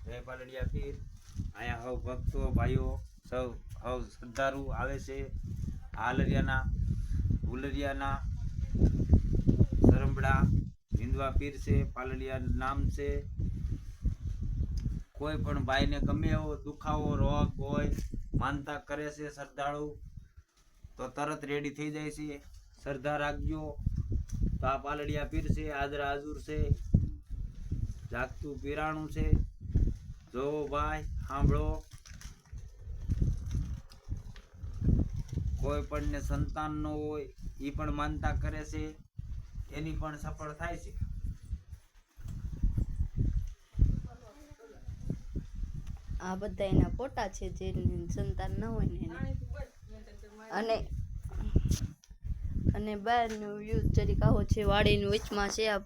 જય પાલડિયા પીર. અહીંયા હવ ભક્તો ભાઈઓ સૌ હવ શ્રદ્ધાળુ આવે છે. હાલરિયાના ભૂલરિયાના સરંબડા હિન્દવા પીર છે. પાલડિયા નામ છે. કોઈ પણ ભાઈને ગમે એવો દુખાવો રોગ હોય માનતા કરે છે શ્રદ્ધાળુ તો તરત રેડી થઈ જાય છે. શ્રદ્ધા રાખજો તો આ પાલડિયા પીર છે. આદરા હાજુર છે. જાગતું પીરાણું છે. જોવો ભાઈ, સાંભળો. કોઈ પણ ને સંતાન ન હોય એ પણ માનતા કરે છે, એની પણ સફળ થાય છે. આ બધા એના ફોટા છે જે સંતાન ન હોય ને એને. અને બહારનું વ્યૂ જરીક આવો છે, વાડીનું વચમાં છે. આ